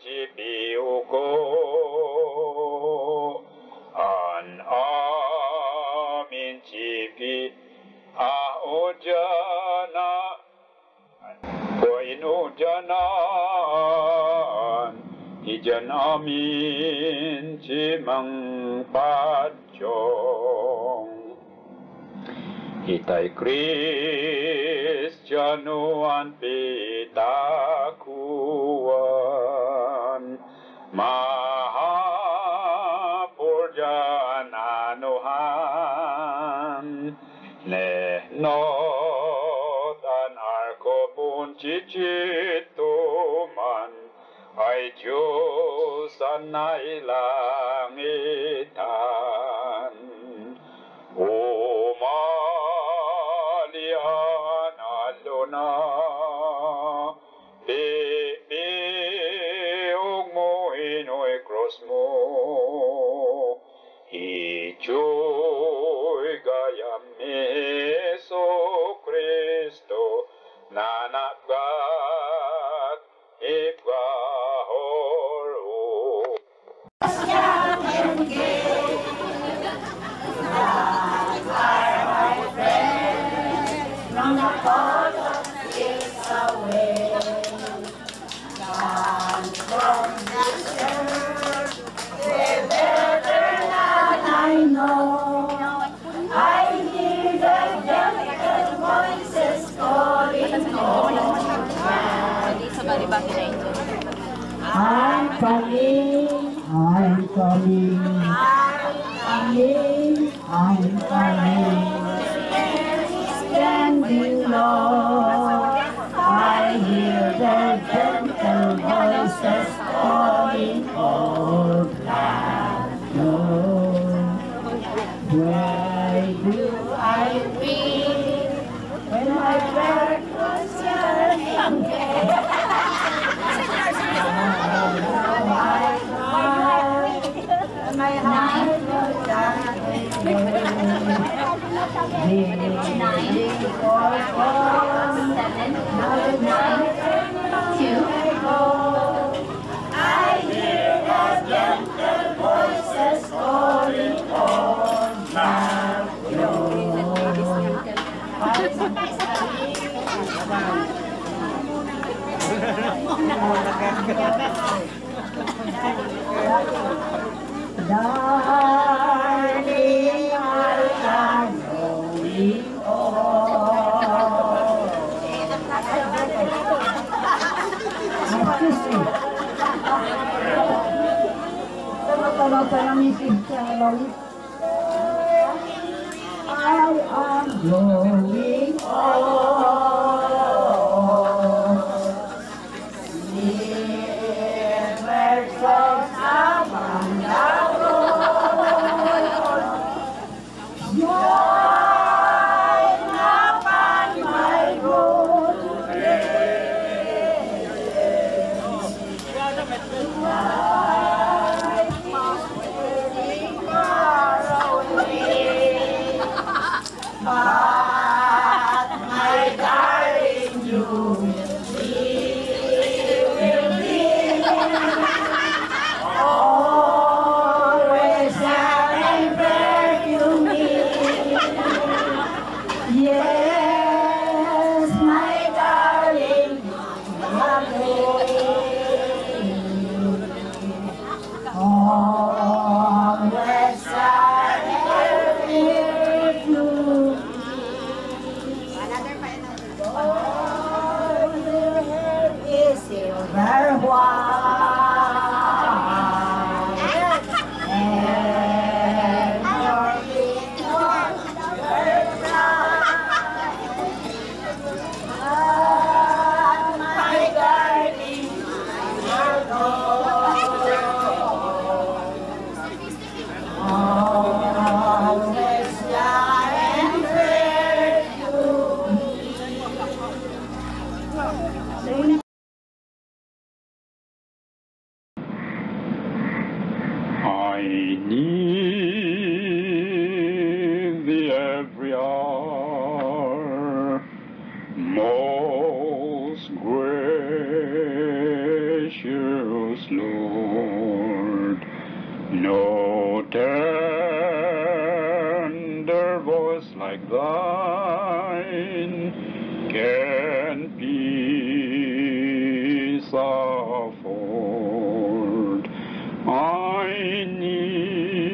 jibiuko an amin jibi aojana poinu janan ijan amin jimang pachong Itai Kristianuan pitakuan Mahapurjan anuhan Nehnotan arkopun cicituman Ay Diyos ay langitan Umalian aluna Bibiog mo inoy cross mo Ichoy gayam ni Jesu Kristo Nanagkat ipgahoro I'm coming, I'm coming, I'm coming, standing low, I hear the gentle voices calling old land. Where do I be when my back was young? My heart was dying. I hear the gentle voices calling on my Darling, I am going close, Lord. No tender voice like thine can peace afford. I need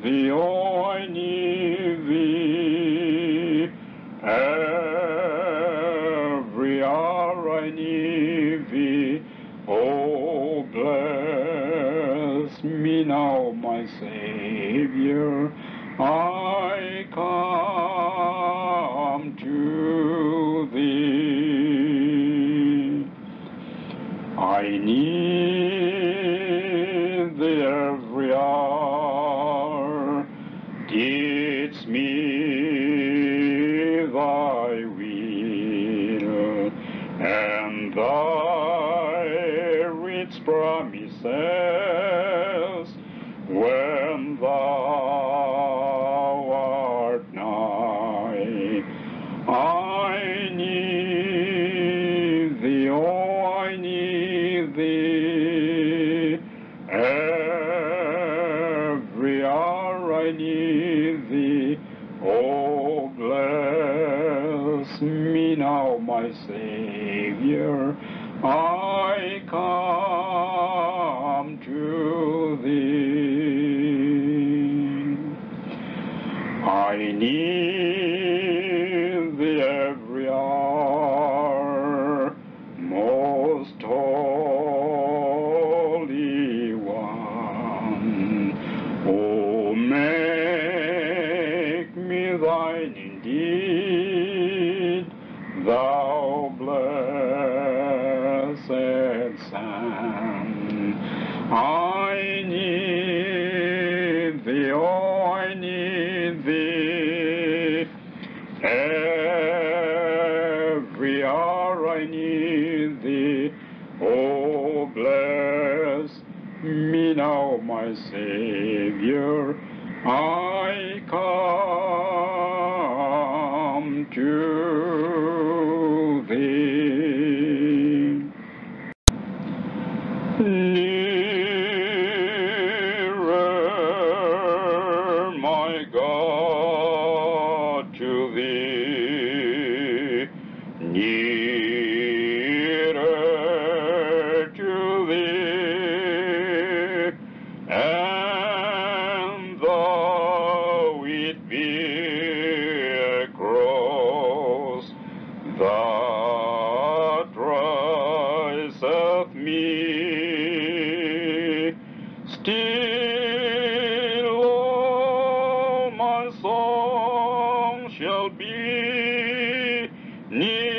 thee, oh, I need thee. Every hour I need thee. Oh, bless me now, my Savior. I come to thee. I need thee every hour. Teach me thy will and thy rich promises when thou art nigh. I need thee, oh, I need thee. Every hour I need thee. Oh, bless me now, my Savior. I come to thee. I need thee every hour, most holy one. Oh, make me thine indeed, thou blessed Son. I need thee, oh, I need thee. Every hour I need thee. Oh, bless me now, my Savior. I come to thee. Nearer, my God, to thee. Nearer to thee. And though it be a cross that riseth me, still all my song shall be nearer,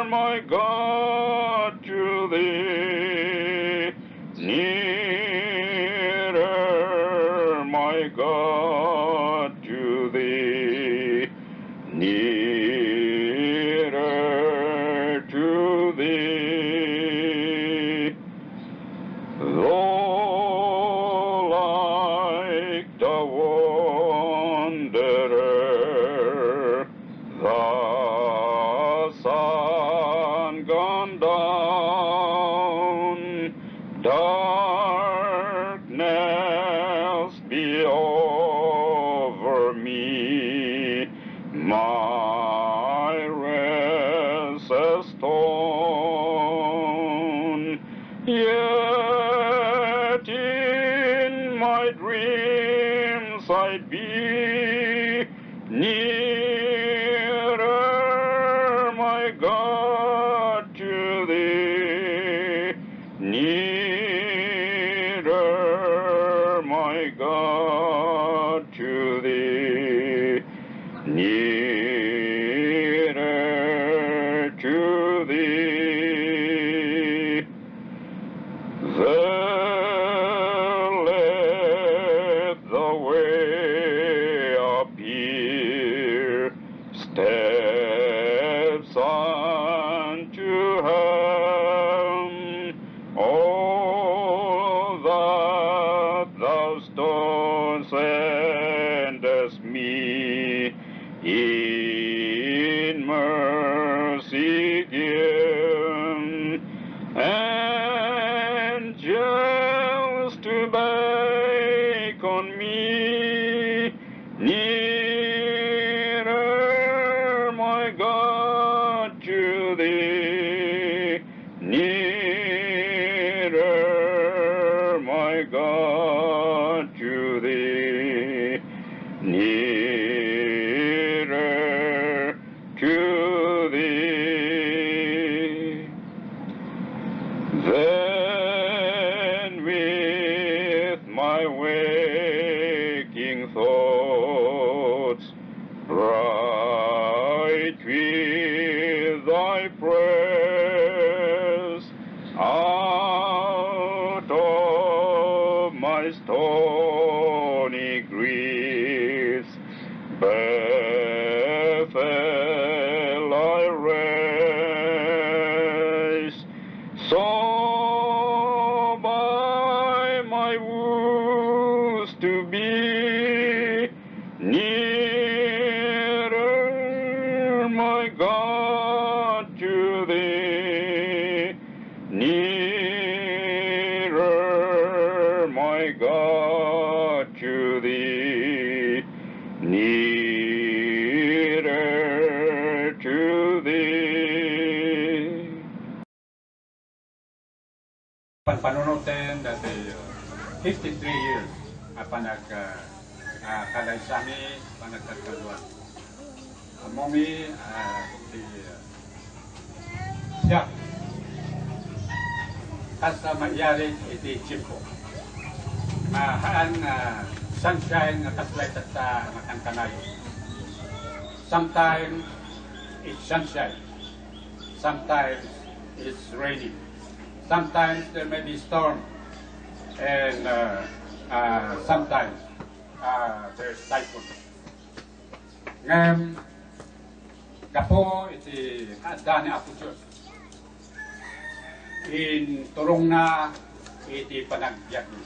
my God, to thee. Nearer, my God, to thee. Nearer to thee. Though like the wanderer, the sun gone down, darkness be over me, my rest a stone. Yet in my dreams I'd be nearer, my God, to thee. Nearer, my God, to thee. Nearer to thee. There let the way appear, steps unto heaven. Oh, that thou sendest me in mercy given, thee, nearer, my God, to thee, nearer to thee. Then with my waking thoughts bright with thy prayers, out of my stony griefs Bethel I raise. So by my woes to be nearer, my God, to thee, nearer, my God, to thee, nearer to thee. Panpanunutin dati 53 years kalaysami panagkagkaluan. Amomi siya kasa mayari iti chimpo. Mahaan sunshine nga kaslay sa matangkanayo. Sometimes it's sunshine, sometimes it's raining, sometimes there may be storm, and sometimes there's typhoon. Ngam kapo iti kaadaan ni Apo Diyos. In turong na iti panagbiag ni.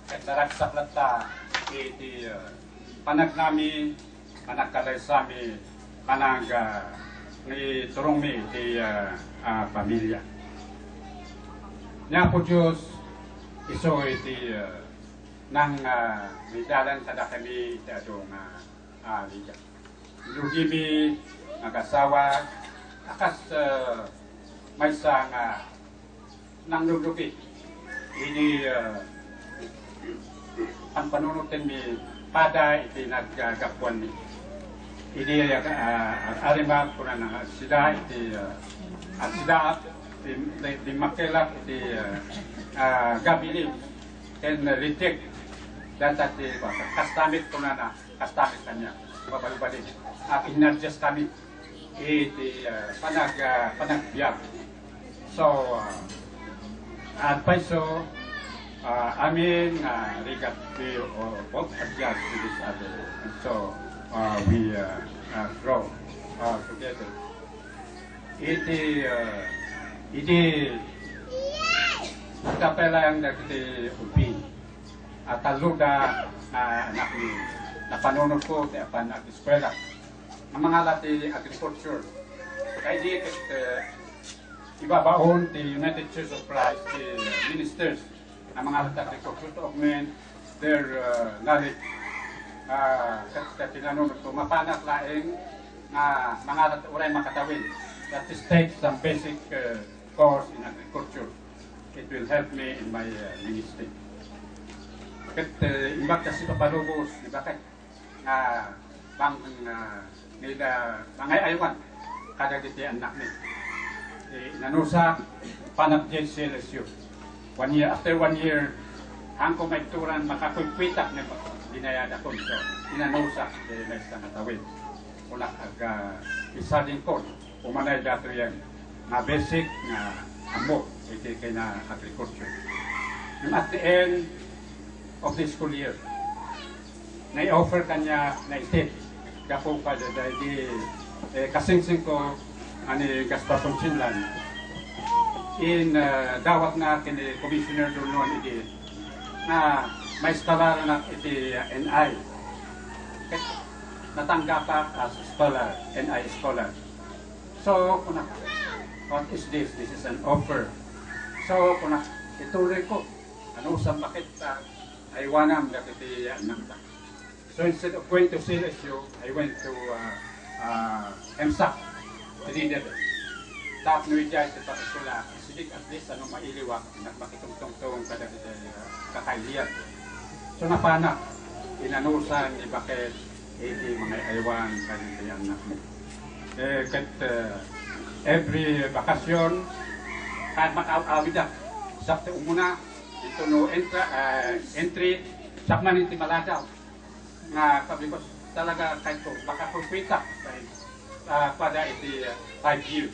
At naragsak lata iti panagnami, managkalaysami, ni turong mi iti pamilya. Ni Apo Diyos iso iti nang midalan kada kami iti adong liga. Lugimi nagasawa akas may isang nang lulubi ini ang panunutin mi pada iti naggagapuan mi ini arima kuna na sida iti sida di makelak iti gabili ken reject data ti kastamit kuna na kastamit kanya babalubali inadjust kami iti panagbiag. So advice amin rigat we both adjust to this other, and so we grow together. Iti kita pala yang dari upi ataluda anak ni napanunod ko ti apan at eskwela ang mga lati agriculture kaya di ibabaon the United Church of Christ the ministers ang mga lati agriculture to augment their knowledge tinanunod ko mapanak laing mga lati uray makatawin that is take some basic course in agriculture. It will help me in my ministry. Kat imbak kasi papalubos, di ba kay bang nila mga aywan kada diti anak ni nanusa panagjen LSU 1 year after 1 year hangko may turan makakuipitak ni dinayada ko so inanusa may sa katawid unak aga isa din ko umanay dato yan na basic na amo iti kay na agriculture. And at the end of the school year na-offer kanya na state gapo pa di kasingsing ko ani Gaspar Chinlan in dawat na kini commissioner doon noon iti na may scholar na iti NI natanggap as scholar, NI scholar. So kuna what is this? This is an offer. So kuna ituloy ko ano usang bakit aywanam dati anak. So instead of going to CLSU, I went to MSAC, tap nui jay sa paskola sidik at least ano mailiwak nagmakitungtong kada kakailian. So napana inanusan ni bakit hindi mga aywan kanila anak mo. Kat every bakasyon kahit makaawida sakto umuna ito no entry sakman inti maladaw nga kabikos talaga kahit ko baka pagpita pada iti 5 years.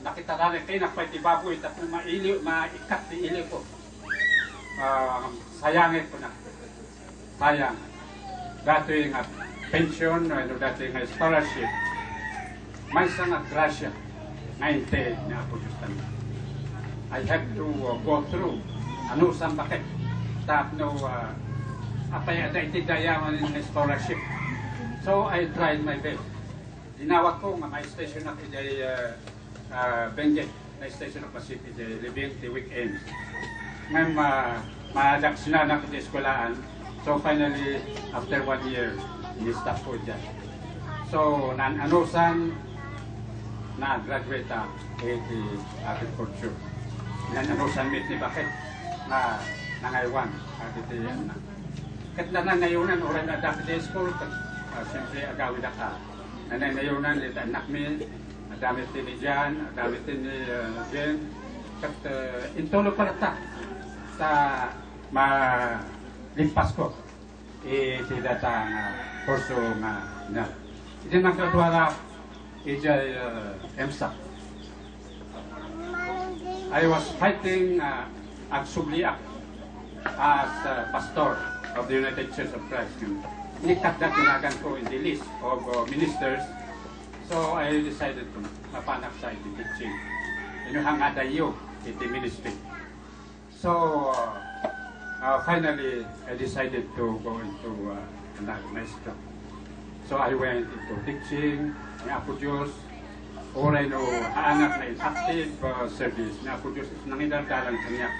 Nakita na rin kayo nakapay baboy tapos maikat di ili ko. Sayangin ko na. Sayang. Dati nga pension, dati nga scholarship. May isang grasya na hindi na ako justan. I have to go through. Ano sa bakit? Tap no, apay ada iti dayaman ng scholarship. So I tried my best. Dinawag ko nga may station na kay Benguet, na station na Pacific, living the weekend. Ngayon ma-adaksina na kay eskwelahan. So finally, after 1 year, ni-stop ko dyan. So nan-anusan na graduate in agriculture. Nan-anusan meet ni bakit na nangaywan. Kat na nangayunan, oran na dapat school, siyempre agawin na ka. Nanayunan ni anak mi, damit ni Jan, damit ni Jen. Kat intolo pala ta sa malimpas ko. Tidak ang kurso nga na. Iti nagkadwala ijay EMSA. I was fighting agsubliak as pastor of the United Church of Christ. Nikat na tinagan ko in the list of ministers. So I decided to mapanak sa iti teaching. Inuhang adayo iti ministry. So finally I decided to go into maestro. So I went into teaching, ni Apo Diyos, oray no anak na in active service. Ni Apo Diyos is nangidaldalan kanya.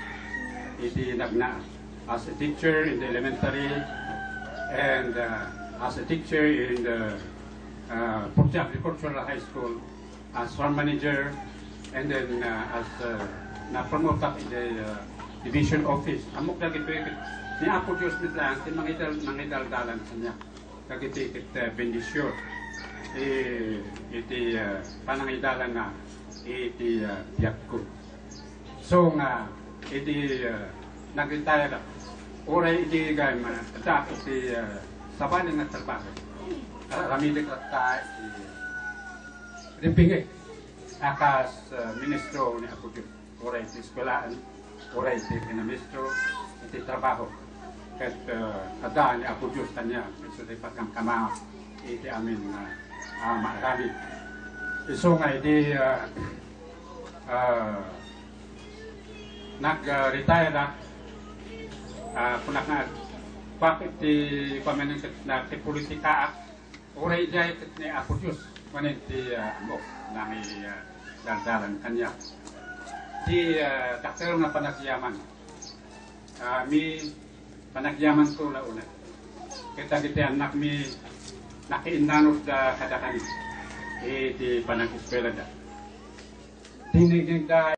Iti nagna as a teacher in the elementary, and as a teacher in the Agricultural High School, as farm manager, and then as na-promote in the division office. Amok lagi ito ni Apo Diyos mitlaan, mangidaldalan sa niya. Kagitikit bendisyon. Iti panangidalan na iti biyak ko. So nga, iti nag-retire na. Oray iti gayam atak iti sabaling na trabaho. Ramilik at tayo ripingit. Akas ministro ni Apo Diyos. Oray iti eskwelahan. Oray iti pinamistro. Iti trabaho. Kat kada ni Apo Diyos tanya. So di pagkamkama iti amin maarami. So nga iti nag-retire na. Punak nga bakit ti pamenang na ti politika oray jay ni Apo Diyos manin ti amok nang daldalan kanya. Ti takter nga panagyaman. Mi panagyaman ko launa. Kita anak mi nakiinanod da kadakani. Ti panag-eskwela da. Tinigig da